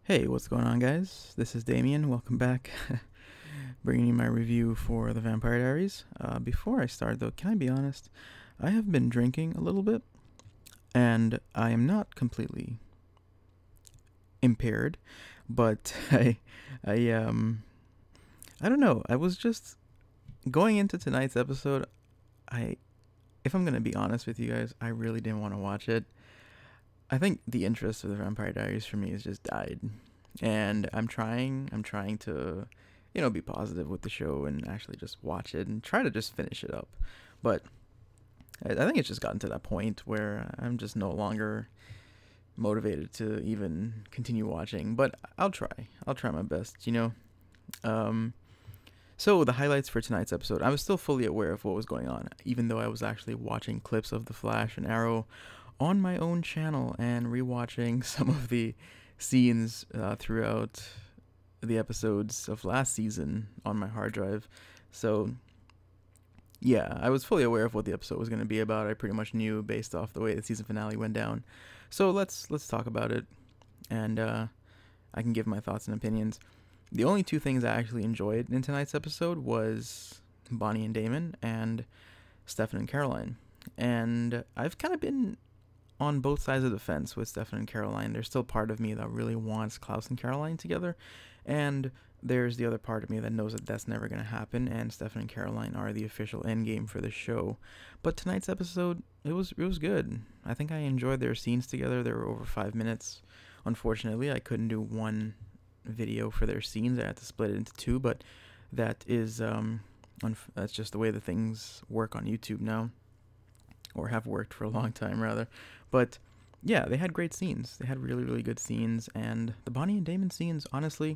Hey, what's going on, guys? This is Damien. Welcome back. Bringing you my review for the Vampire Diaries. Before I start, though, can I be honest? I have been drinking a little bit, and I am not completely impaired, but I don't know. I was just going into tonight's episode. I, if I'm gonna be honest with you guys, I really didn't want to watch it. I think the interest of the Vampire Diaries for me has just died, and I'm trying to, be positive with the show and actually just watch it and try to just finish it up. But I think it's just gotten to that point where I'm just no longer motivated to even continue watching. But I'll try my best. Um, so the highlights for tonight's episode, I was still fully aware of what was going on, even though I was actually watching clips of The Flash and Arrow on my own channel and rewatching some of the scenes throughout the episodes of last season on my hard drive. So yeah, I was fully aware of what the episode was going to be about. I pretty much knew based off the way the season finale went down. So let's talk about it, and I can give my thoughts and opinions. The only two things I actually enjoyed in tonight's episode was Bonnie and Damon and Stefan and Caroline. And I've kind of been on both sides of the fence with Stefan and Caroline. There's still part of me that really wants Klaus and Caroline together, and there's the other part of me that knows that that's never going to happen, and Stefan and Caroline are the official endgame for the show. But tonight's episode, it was good. I think I enjoyed their scenes together. They were over 5 minutes. Unfortunately, I couldn't do one video for their scenes. I had to split it into two, but that is that's just the way the things work on YouTube now, or have worked for a long time rather. But yeah, they had great scenes. They had really, really good scenes, and the Bonnie and Damon scenes, honestly,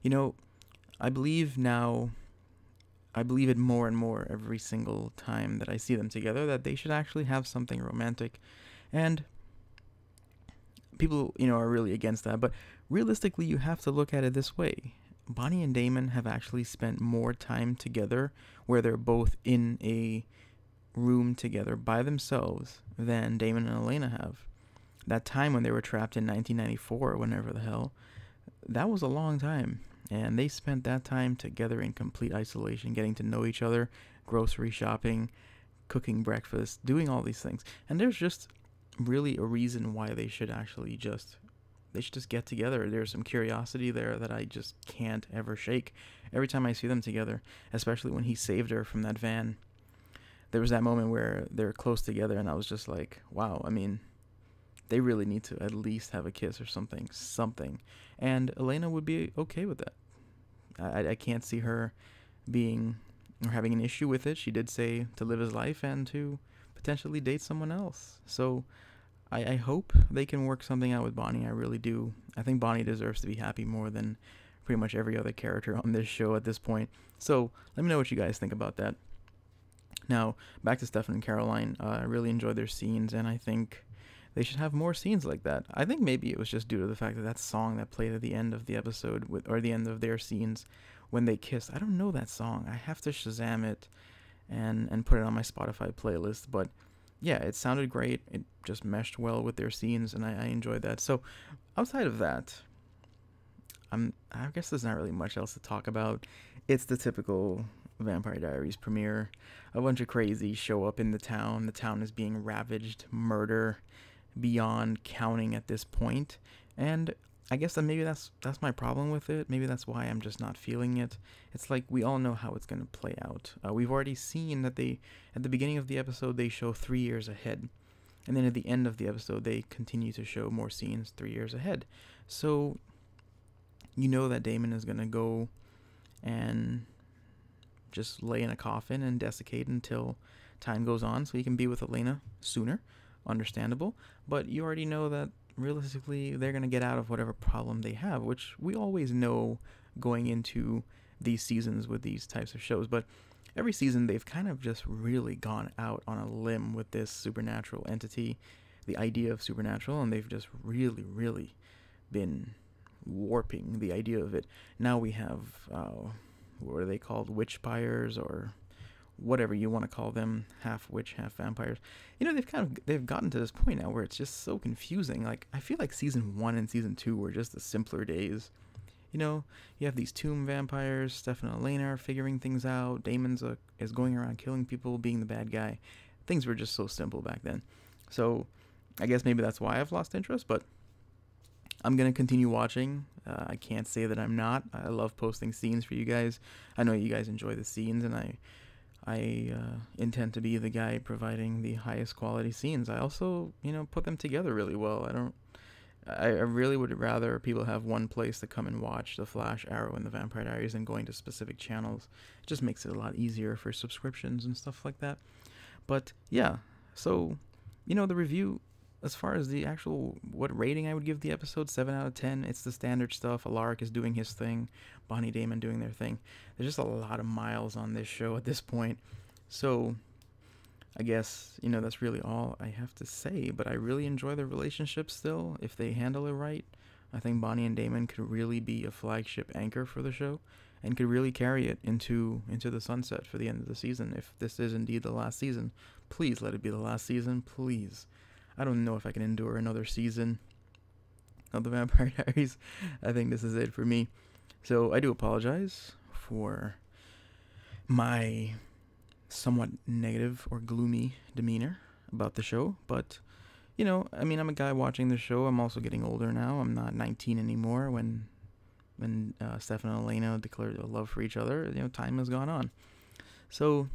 you know, I believe now, I believe it more and more every single time that I see them together, that they should actually have something romantic. And people, are really against that, but realistically, you have to look at it this way. Bonnie and Damon have actually spent more time together where they're both in a room together by themselves than Damon and Elena have. That time when they were trapped in 1994 or whenever the hell, that was a long time. And they spent that time together in complete isolation, getting to know each other, grocery shopping, cooking breakfast, doing all these things. And there's just really a reason why they should just get together. There's some curiosity there that I just can't ever shake. Every time I see them together, especially when he saved her from that van, there was that moment where they're close together, and I was just like, wow, I mean, they really need to at least have a kiss or something. And Elena would be okay with that. I can't see her being or having an issue with it. She did say to live his life and to potentially date someone else. So I hope they can work something out with Bonnie. I really do. I think Bonnie deserves to be happy more than pretty much every other character on this show at this point. So let me know what you guys think about that. Now, back to Stefan and Caroline. I really enjoyed their scenes, and I think they should have more scenes like that. I think maybe it was just due to the fact that that song that played at the end of the episode, or the end of their scenes when they kissed, I don't know that song. I have to Shazam it and put it on my Spotify playlist. But yeah, it sounded great. It just meshed well with their scenes, and I enjoyed that. So outside of that, I guess there's not really much else to talk about. It's the typical Vampire Diaries premiere. A bunch of crazies show up in the town. The town is being ravaged, murder beyond counting at this point. And I guess that maybe that's my problem with it. Maybe that's why I'm just not feeling it. It's like we all know how it's going to play out. We've already seen that at the beginning of the episode, they show 3 years ahead. And then at the end of the episode, they continue to show more scenes 3 years ahead. So you know that Damon is going to go and just lay in a coffin and desiccate until time goes on so he can be with Elena sooner. Understandable. But you already know that realistically they're going to get out of whatever problem they have, which we always know going into these seasons with these types of shows. But every season they've kind of just really gone out on a limb with this supernatural entity, the idea of supernatural, and they've just really, really been warping the idea of it. Now we have what are they called, witch pyres or whatever you want to call them, half witch, half vampires. You know, they've gotten to this point now where it's just so confusing. Like, I feel like season 1 and season 2 were just the simpler days. You know, you have these tomb vampires. Stefan and Elena are figuring things out. Damon's is going around killing people, being the bad guy. Things were just so simple back then. So I guess maybe that's why I've lost interest, but I'm going to continue watching. I can't say that I'm not. I love posting scenes for you guys. I know you guys enjoy the scenes, and I intend to be the guy providing the highest quality scenes. I also, you know, put them together really well. I really would rather people have one place to come and watch The Flash, Arrow, and The Vampire Diaries than going to specific channels. It just makes it a lot easier for subscriptions and stuff like that. But yeah, so, you know, the review, as far as the actual, what rating I would give the episode, 7 out of 10. It's the standard stuff. Alaric is doing his thing. Bonnie, Damon doing their thing. There's just a lot of miles on this show at this point. So I guess, you know, that's really all I have to say. But I really enjoy their relationship still. If they handle it right, I think Bonnie and Damon could really be a flagship anchor for the show and could really carry it into the sunset for the end of the season. If this is indeed the last season, please let it be the last season, please. I don't know if I can endure another season of The Vampire Diaries. I think this is it for me. So I do apologize for my somewhat negative or gloomy demeanor about the show. But, you know, I mean, I'm a guy watching the show. I'm also getting older now. I'm not 19 anymore when Stefan and Elena declared their love for each other. You know, time has gone on. So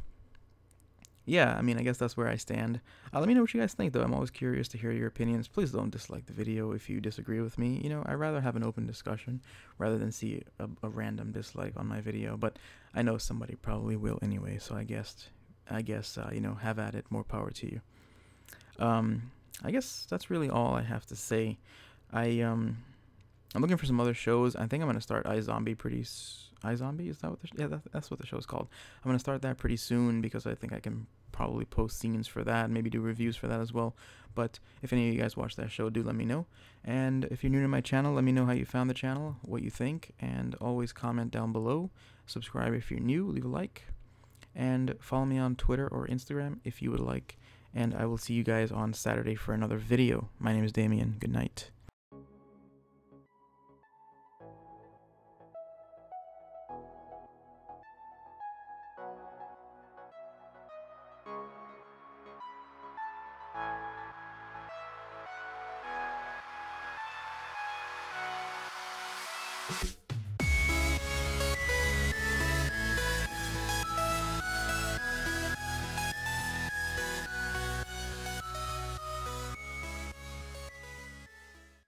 yeah, I mean, I guess that's where I stand. Let me know what you guys think, though. I'm always curious to hear your opinions. Please don't dislike the video if you disagree with me. You know, I'd rather have an open discussion rather than see a random dislike on my video. But I know somebody probably will anyway, so I guess you know, have at it. More power to you. I guess that's really all I have to say. I'm looking for some other shows. I think I'm gonna start iZombie iZombie, is that what that's what the show's called. I'm gonna start that pretty soon because I think I can probably post scenes for that, maybe do reviews for that as well. But if any of you guys watch that show, do let me know. And if you're new to my channel, let me know how you found the channel, what you think, and always comment down below. Subscribe if you're new, leave a like, and follow me on Twitter or Instagram if you would like. And I will see you guys on Saturday for another video. My name is Damien. Good night.